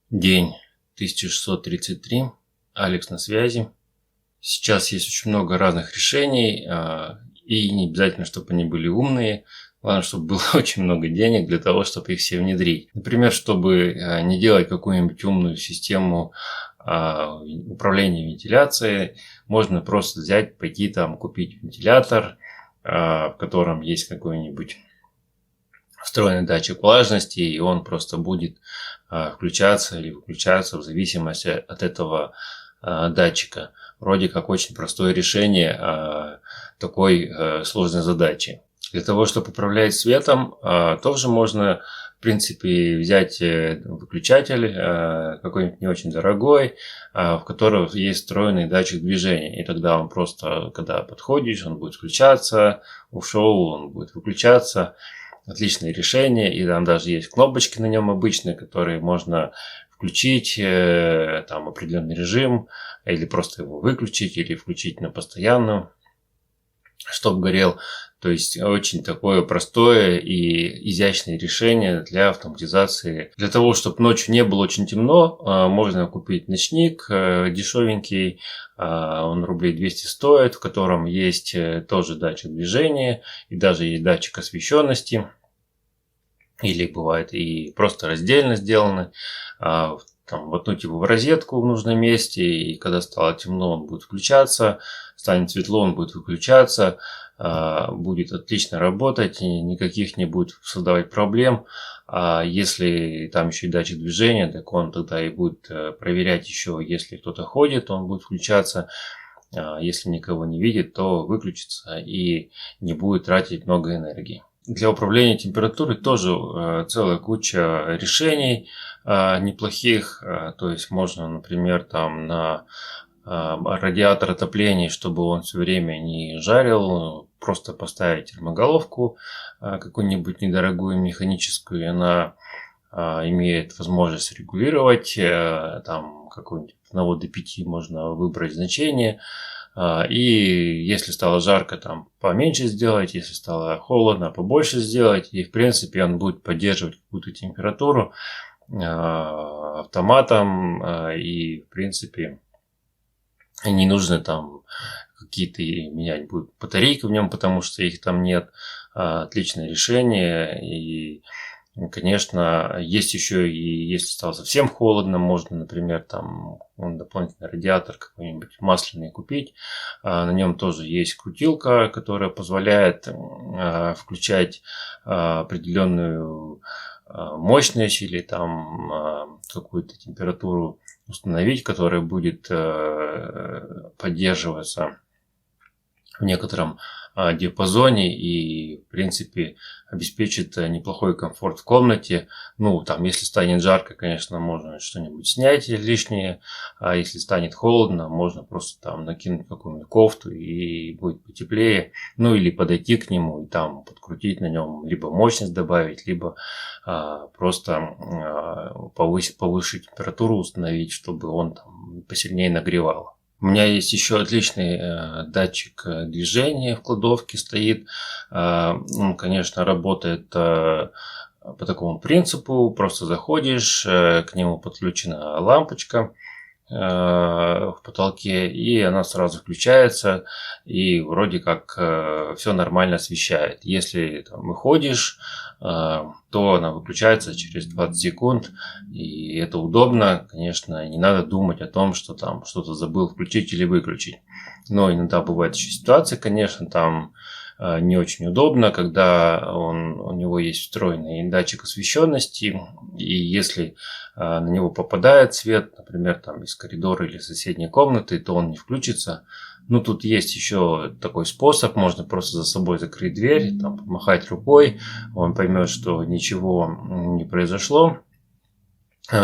День 1633. Алекс на связи. Сейчас есть очень много разных решений, и не обязательно, чтобы они были умные. Главное, чтобы было очень много денег для того, чтобы их все внедрить. Например, чтобы не делать какую-нибудь умную систему управления вентиляцией, можно просто взять, пойти там купить вентилятор, в котором есть какой-нибудь встроенный датчик влажности, и он просто будет включаться или выключаться в зависимости от этого датчика. Вроде как очень простое решение такой сложной задачи. Для того, чтобы управлять светом, тоже можно, в принципе, взять выключатель какой-нибудь не очень дорогой, в котором есть встроенный датчик движения. И тогда он просто, когда подходишь, он будет включаться, ушел, он будет выключаться. Отличное решение, и там даже есть кнопочки на нем обычные, которые можно включить, там определенный режим, или просто его выключить, или включить на постоянную, чтобы горел. То есть очень такое простое и изящное решение для автоматизации. Для того, чтобы ночью не было очень темно, можно купить ночник дешевенький, он рублей 200 стоит, в котором есть тоже датчик движения и даже есть датчик освещенности. Или бывает и просто раздельно сделаны. Там, воткнуть его в розетку в нужном месте, и когда стало темно, он будет включаться, станет светло, он будет выключаться, будет отлично работать, и никаких не будет создавать проблем. А если там еще и датчик движения, так он тогда и будет проверять еще, если кто-то ходит, он будет включаться. Если никого не видит, то выключится и не будет тратить много энергии. Для управления температурой тоже целая куча решений неплохих. То есть можно, например, там на радиатор отопления, чтобы он все время не жарил, просто поставить термоголовку какую-нибудь недорогую механическую, и она имеет возможность регулировать, там какой-нибудь от 1 до 5 можно выбрать значение. И если стало жарко, там поменьше сделать, если стало холодно, побольше сделать. И в принципе он будет поддерживать какую-то температуру автоматом. И в принципе не нужно там какие-то менять будут батарейки в нем, потому что их там нет. Отличное решение. И конечно, есть еще и если стало совсем холодно, можно, например, там дополнительный радиатор какой-нибудь масляный купить. На нем тоже есть крутилка, которая позволяет включать определенную мощность или там какую-то температуру установить, которая будет поддерживаться в некотором диапазоне и, в принципе, обеспечит неплохой комфорт в комнате. Ну, там, если станет жарко, конечно, можно что-нибудь снять лишнее, а если станет холодно, можно просто там накинуть какую-нибудь кофту и будет потеплее. Ну, или подойти к нему и там подкрутить на нем, либо мощность добавить, либо просто повысить температуру, установить, чтобы он там посильнее нагревал. У меня есть еще отличный датчик движения в кладовке стоит. Он, конечно, работает по такому принципу. Просто заходишь, к нему подключена лампочка в потолке, и она сразу включается, и вроде как все нормально освещает. Если там выходишь, то она выключается через 20 секунд, и это удобно. Конечно, не надо думать о том, что там что-то забыл включить или выключить. Но иногда бывает еще ситуация, конечно, там не очень удобно, когда у него есть встроенный датчик освещенности, и если на него попадает свет, например, там из коридора или соседней комнаты, то он не включится. Ну, тут есть еще такой способ, можно просто за собой закрыть дверь, там, помахать рукой, он поймет, что ничего не произошло,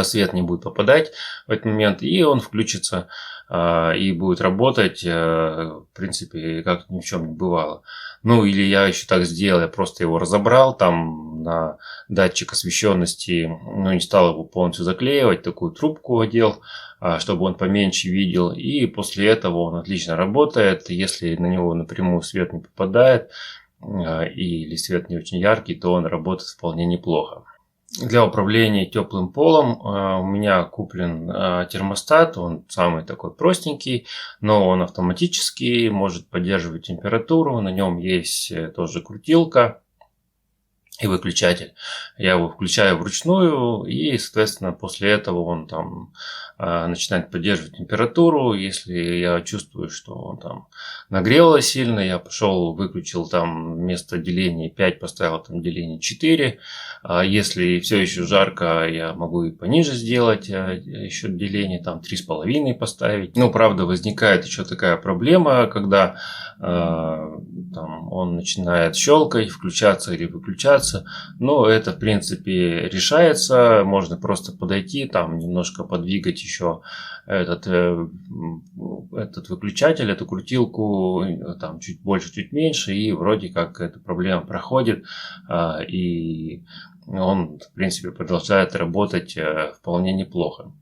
свет не будет попадать в этот момент, и он включится и будет работать, в принципе, как ни в чем не бывало. Ну, или я еще так сделал, я просто его разобрал там на датчик освещенности, но не стал его полностью заклеивать, такую трубку одел, чтобы он поменьше видел, и после этого он отлично работает. Если на него напрямую свет не попадает, или свет не очень яркий, то он работает вполне неплохо. Для управления теплым полом у меня куплен термостат, он самый такой простенький, но он автоматический, может поддерживать температуру, на нем есть тоже крутилка и выключатель. Я его включаю вручную, и, соответственно, после этого он там начинает поддерживать температуру. Если я чувствую, что он там нагрело сильно, я пошел, выключил там вместо деления 5, поставил там деление 4. Если все еще жарко, я могу и пониже сделать еще деление, там 3,5 поставить. Ну, правда, возникает еще такая проблема, когда там он начинает щелкать, включаться или выключаться. Но это, в принципе, решается. Можно просто подойти, там немножко подвигать еще этот выключатель, эту крутилку, там чуть больше, чуть меньше, и вроде как эта проблема проходит, и он, в принципе, продолжает работать вполне неплохо.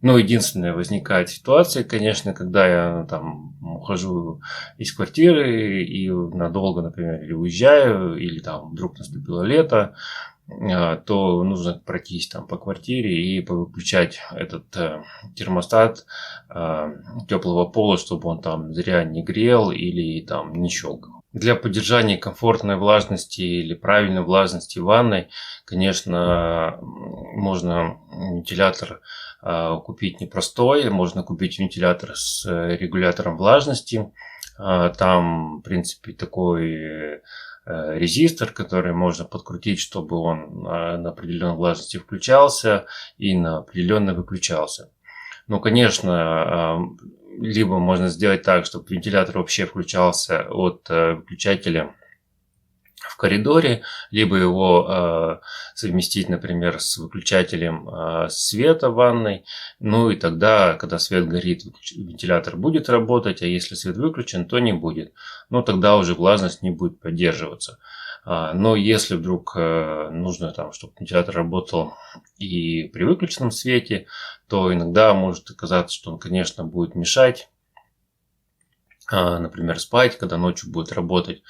Ну, единственная возникает ситуация, конечно, когда я там ухожу из квартиры и надолго, например, или уезжаю, или там вдруг наступило лето, то нужно пройтись там по квартире и повыключать этот термостат теплого пола, чтобы он там зря не грел или там не щелкал. Для поддержания комфортной влажности или правильной влажности в ванной, конечно, можно вентилятор купить непростой, можно купить вентилятор с регулятором влажности. Там, в принципе, такой резистор, который можно подкрутить, чтобы он на определенной влажности включался и на определенной выключался. Ну, конечно, либо можно сделать так, чтобы вентилятор вообще включался от выключателя в коридоре, либо его совместить, например, с выключателем света в ванной. Ну и тогда, когда свет горит, вентилятор будет работать, а если свет выключен, то не будет. Но тогда уже влажность не будет поддерживаться. Но если вдруг нужно, там, чтобы вентилятор работал и при выключенном свете, то иногда может оказаться, что он, конечно, будет мешать, например, спать, когда ночью будет работать.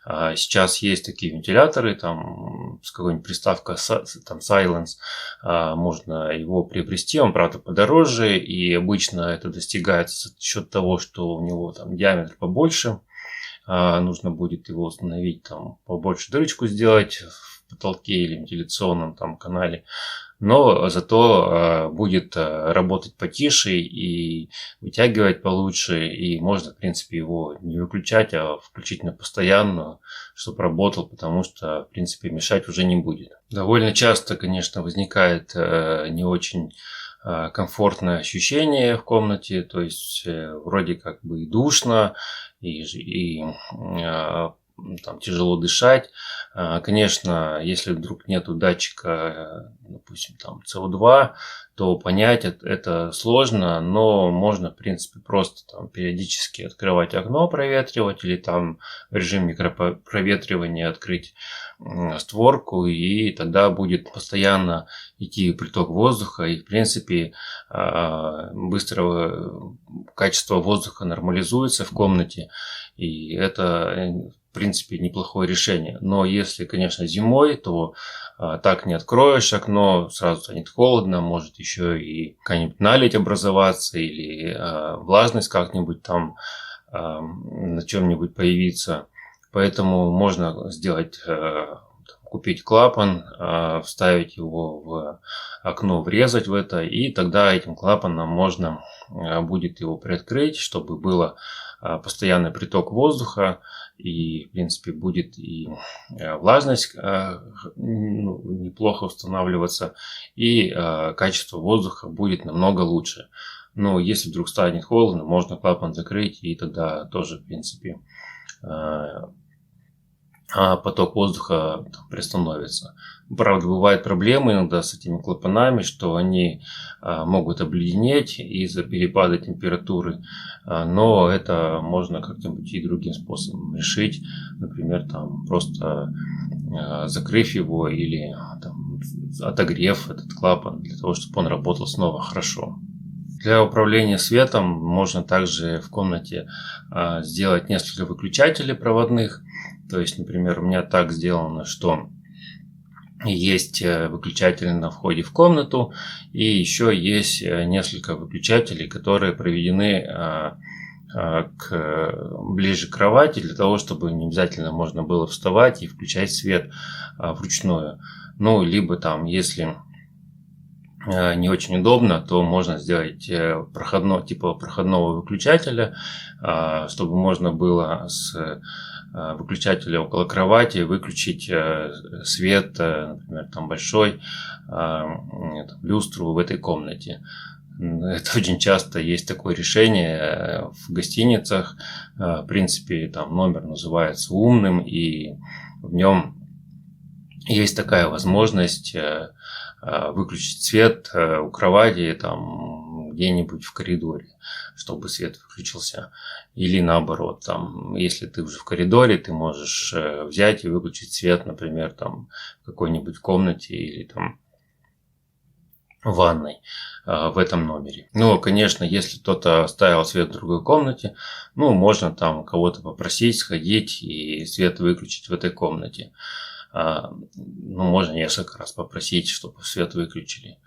Сейчас есть такие вентиляторы, там с какой-нибудь приставкой там Silence, можно его приобрести, он, правда, подороже, и обычно это достигается за счет того, что у него там диаметр побольше. Нужно будет его установить, там побольше дырочку сделать в потолке или вентиляционном там канале. Но зато будет работать потише и вытягивать получше. И можно, в принципе, его не выключать, а включить на постоянно, чтобы работал, потому что, в принципе, мешать уже не будет. Довольно часто, конечно, возникает не очень комфортное ощущение в комнате. То есть, вроде как бы и душно, и там тяжело дышать. Конечно, если вдруг нету датчика, допустим, там CO2, то понять это сложно, но можно, в принципе, просто там периодически открывать окно, проветривать, или там в режим микропроветривания открыть створку, и тогда будет постоянно идти приток воздуха, и, в принципе, быстрого качество воздуха нормализуется в комнате, и это, в принципе, неплохое решение. Но если, конечно, зимой, то так не откроешь окно, сразу станет холодно, может еще и какая-нибудь наледь образоваться или влажность как-нибудь там на чем-нибудь появиться. Поэтому можно сделать, купить клапан, вставить его в окно, врезать в это, и тогда этим клапаном можно будет его приоткрыть, чтобы было постоянный приток воздуха, и, в принципе, будет и влажность неплохо устанавливаться, и качество воздуха будет намного лучше. Но если вдруг станет холодно, можно клапан закрыть, и тогда тоже, в принципе, поток воздуха приостановится. Правда, бывают проблемы иногда с этими клапанами, что они могут обледенеть из-за перепада температуры, но это можно как-нибудь и другим способом решить, например, там просто закрыв его или там, отогрев этот клапан для того, чтобы он работал снова хорошо. Для управления светом можно также в комнате сделать несколько выключателей проводных. То есть, например, у меня так сделано, что есть выключатели на входе в комнату, и еще есть несколько выключателей, которые проведены ближе к кровати, для того, чтобы не обязательно можно было вставать и включать свет вручную. Ну, либо там, если не очень удобно, то можно сделать типа проходного выключателя, чтобы можно было с выключателя около кровати выключить свет, например, там большой, люстру в этой комнате. Это очень часто есть такое решение в гостиницах. В принципе, там номер называется умным, и в нем есть такая возможность выключить свет у кровати, там где-нибудь в коридоре, чтобы свет выключился. Или наоборот, там, если ты уже в коридоре, ты можешь взять и выключить свет, например, там в какой-нибудь комнате или там в ванной в этом номере. Ну, конечно, если кто-то оставил свет в другой комнате, ну, можно там кого-то попросить сходить и свет выключить в этой комнате. Ну, можно несколько раз попросить, чтобы свет выключили.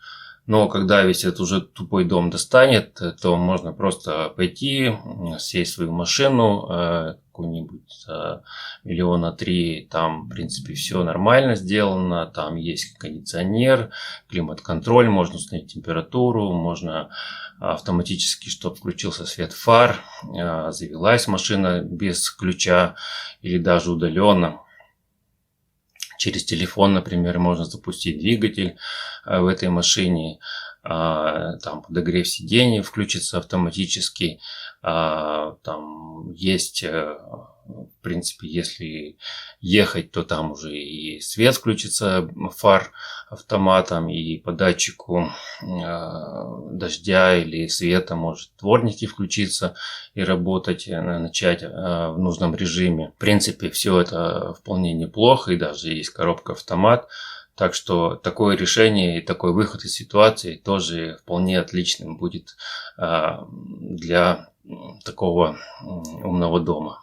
Но когда весь этот уже тупой дом достанет, то можно просто пойти, сесть в свою машину, какую-нибудь за 3 миллиона, там, в принципе, все нормально сделано, там есть кондиционер, климат-контроль, можно установить температуру, можно автоматически, чтобы включился свет фар, завелась машина без ключа или даже удаленно. Через телефон, например, можно запустить двигатель в этой машине, там подогрев сидений включится автоматически, там есть, в принципе, если ехать, то там уже и свет включится, фар автоматом, и по датчику дождя или света может дворники включиться и работать, начать в нужном режиме. В принципе, все это вполне неплохо, и даже есть коробка-автомат. Так что такое решение и такой выход из ситуации тоже вполне отличным будет для такого умного дома.